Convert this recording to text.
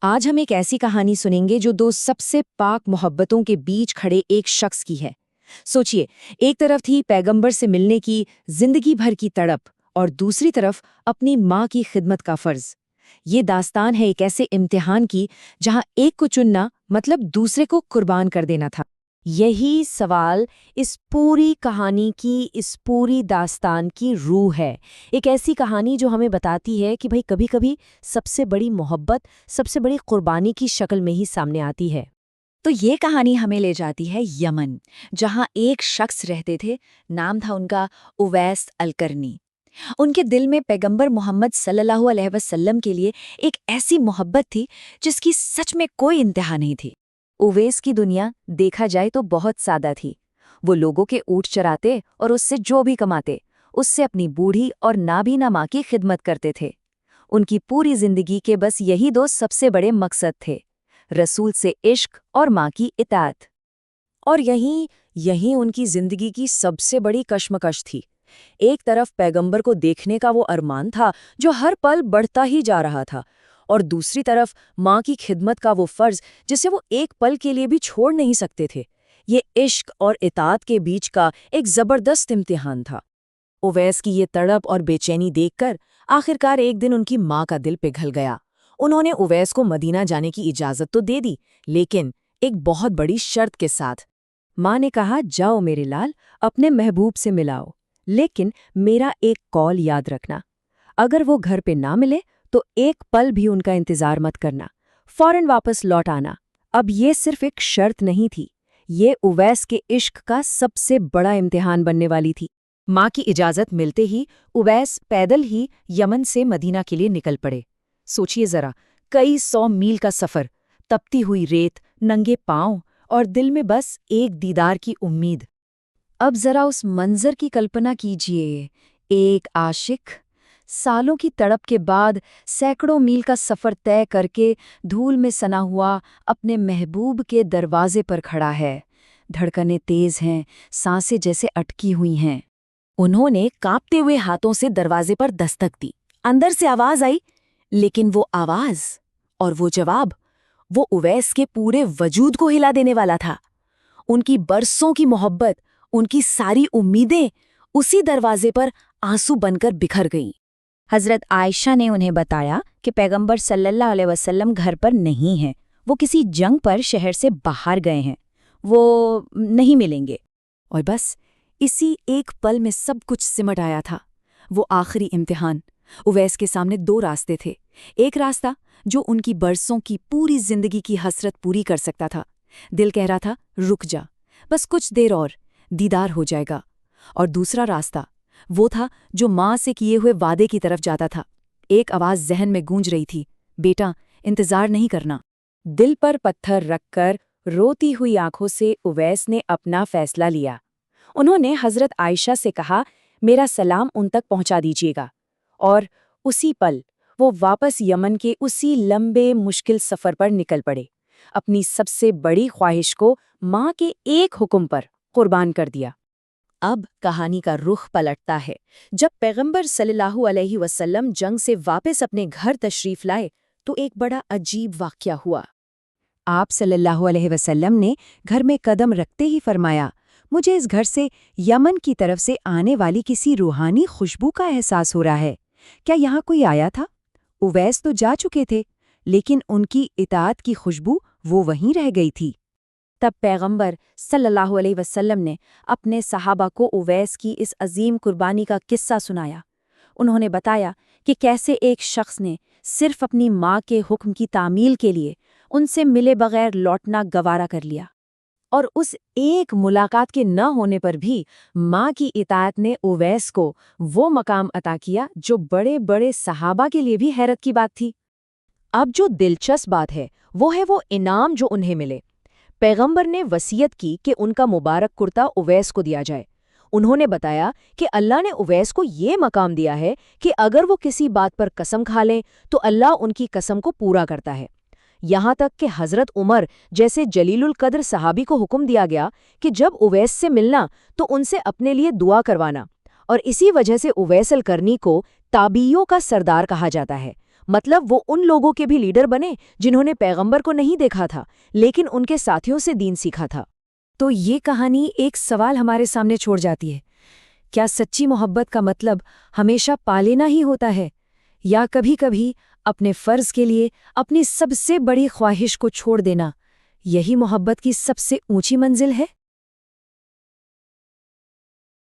آج ہم ایک ایسی کہانی سنیں گے جو دو سب سے پاک محبتوں کے بیچ کھڑے ایک شخص کی ہے۔ سوچئے، ایک طرف تھی پیغمبر سے ملنے کی زندگی بھر کی تڑپ اور دوسری طرف اپنی ماں کی خدمت کا فرض۔ یہ داستان ہے ایک ایسے امتحان کی جہاں ایک کو چننا مطلب دوسرے کو قربان کر دینا تھا۔ یہی سوال اس پوری کہانی کی، اس پوری داستان کی روح ہے۔ ایک ایسی کہانی جو ہمیں بتاتی ہے کہ بھئی کبھی کبھی سب سے بڑی محبت سب سے بڑی قربانی کی شکل میں ہی سامنے آتی ہے۔ تو یہ کہانی ہمیں لے جاتی ہے یمن، جہاں ایک شخص رہتے تھے، نام تھا ان کا اویس القرنی۔ ان کے دل میں پیغمبر محمد صلی اللہ علیہ وسلم کے لیے ایک ایسی محبت تھی جس کی سچ میں کوئی انتہا نہیں تھی۔ اویس کی دنیا دیکھا جائے تو بہت سادہ تھی۔ وہ لوگوں کے اونٹ چراتے اور اس سے جو بھی کماتے، اس سے اپنی بوڑھی اور نابینا ماں کی خدمت کرتے تھے۔ ان کی پوری زندگی کے بس یہی دو سب سے بڑے مقصد تھے، رسول سے عشق اور ماں کی اطاعت۔ اور یہیں ان کی زندگی کی سب سے بڑی کشمکش تھی۔ ایک طرف پیغمبر کو دیکھنے کا وہ ارمان تھا جو ہر پل بڑھتا ہی جا رہا تھا، اور دوسری طرف ماں کی خدمت کا وہ فرض جسے وہ ایک پل کے لیے بھی چھوڑ نہیں سکتے تھے۔ یہ عشق اور اطاعت کے بیچ کا ایک زبردست امتحان تھا۔ اویس کی یہ تڑپ اور بے چینی دیکھ کر آخرکار ایک دن ان کی ماں کا دل پگھل گیا۔ انہوں نے اویس کو مدینہ جانے کی اجازت تو دے دی، لیکن ایک بہت بڑی شرط کے ساتھ۔ ماں نے کہا، جاؤ میرے لال، اپنے محبوب سے ملاؤ، لیکن میرا ایک قول یاد رکھنا، اگر وہ گھر پہ نہ ملے تو ایک پل بھی ان کا انتظار مت کرنا، فوراً واپس لوٹ آنا۔ اب یہ صرف ایک شرط نہیں تھی، یہ اویس کے عشق کا سب سے بڑا امتحان بننے والی تھی۔ ماں کی اجازت ملتے ہی اویس پیدل ہی یمن سے مدینہ کے لیے نکل پڑے۔ سوچئے ذرا، کئی 100 میل کا سفر، تپتی ہوئی ریت، ننگے پاؤں، اور دل میں بس ایک دیدار کی امید۔ اب ذرا اس منظر کی کلپنا کیجئے، ایک عاشق سالوں کی تڑپ کے بعد سینکڑوں میل کا سفر طے کر کے دھول میں سنا ہوا اپنے محبوب کے دروازے پر کھڑا ہے۔ دھڑکنیں تیز ہیں، سانسیں جیسے اٹکی ہوئی ہیں۔ انہوں نے کانپتے ہوئے ہاتھوں سے دروازے پر دستک دی۔ اندر سے آواز آئی، لیکن وہ آواز اور وہ جواب، وہ اویس کے پورے وجود کو ہلا دینے والا تھا۔ ان کی برسوں کی محبت، ان کی ساری امیدیں اسی دروازے پر آنسو بن کر بکھر گئیں۔ حضرت عائشہ نے انہیں بتایا کہ پیغمبر صلی اللہ علیہ وسلم گھر پر نہیں ہیں، وہ کسی جنگ پر شہر سے باہر گئے ہیں، وہ نہیں ملیں گے۔ اور بس اسی ایک پل میں سب کچھ سمٹ آیا تھا، وہ آخری امتحان۔ اویس کے سامنے 2 راستے تھے، ایک راستہ جو ان کی برسوں کی پوری زندگی کی حسرت پوری کر سکتا تھا۔ دل کہہ رہا تھا، رک جا، بس کچھ دیر اور، دیدار ہو جائے گا۔ اور دوسرا راستہ وہ تھا جو ماں سے کیے ہوئے وعدے کی طرف جاتا تھا۔ ایک آواز ذہن میں گونج رہی تھی، بیٹا، انتظار نہیں کرنا۔ دل پر پتھر رکھ کر روتی ہوئی آنکھوں سے اویس نے اپنا فیصلہ لیا۔ انہوں نے حضرت عائشہ سے کہا، میرا سلام ان تک پہنچا دیجیے گا۔ اور اسی پل وہ واپس یمن کے اسی لمبے مشکل سفر پر نکل پڑے، اپنی سب سے بڑی خواہش کو ماں کے ایک حکم پر قربان کر دیا۔ اب کہانی کا رخ پلٹتا ہے۔ جب پیغمبر صلی اللہ علیہ وسلم جنگ سے واپس اپنے گھر تشریف لائے تو ایک بڑا عجیب واقعہ ہوا۔ آپ صلی اللہ علیہ وسلم نے گھر میں قدم رکھتے ہی فرمایا، مجھے اس گھر سے یمن کی طرف سے آنے والی کسی روحانی خوشبو کا احساس ہو رہا ہے، کیا یہاں کوئی آیا تھا؟ اویس تو جا چکے تھے، لیکن ان کی اطاعت کی خوشبو وہ وہیں رہ گئی تھی۔ تب پیغمبر صلی اللہ علیہ وسلم نے اپنے صحابہ کو اویس کی اس عظیم قربانی کا قصہ سنایا۔ انہوں نے بتایا کہ کیسے ایک شخص نے صرف اپنی ماں کے حکم کی تعمیل کے لیے ان سے ملے بغیر لوٹنا گوارا کر لیا، اور اس ایک ملاقات کے نہ ہونے پر بھی ماں کی اطاعت نے اویس کو وہ مقام عطا کیا جو بڑے بڑے صحابہ کے لیے بھی حیرت کی بات تھی۔ اب جو دلچسپ بات ہے وہ انعام جو انہیں ملے۔ پیغمبر نے وصیت کی کہ ان کا مبارک کرتا اویس کو دیا جائے۔ انہوں نے بتایا کہ اللہ نے اویس کو یہ مقام دیا ہے کہ اگر وہ کسی بات پر قسم کھا لیں تو اللہ ان کی قسم کو پورا کرتا ہے۔ یہاں تک کہ حضرت عمر جیسے جلیل القدر صحابی کو حکم دیا گیا کہ جب اویس سے ملنا تو ان سے اپنے لیے دعا کروانا، اور اسی وجہ سے اویس القرنی کو تابعیوں کا سردار کہا جاتا ہے۔ مطلب وہ ان لوگوں کے بھی لیڈر بنے جنہوں نے پیغمبر کو نہیں دیکھا تھا لیکن ان کے ساتھیوں سے دین سیکھا تھا۔ تو یہ کہانی ایک سوال ہمارے سامنے چھوڑ جاتی ہے، کیا سچی محبت کا مطلب ہمیشہ پا لینا ہی ہوتا ہے، یا کبھی کبھی اپنے فرض کے لیے اپنی سب سے بڑی خواہش کو چھوڑ دینا یہی محبت کی سب سے اونچی منزل ہے؟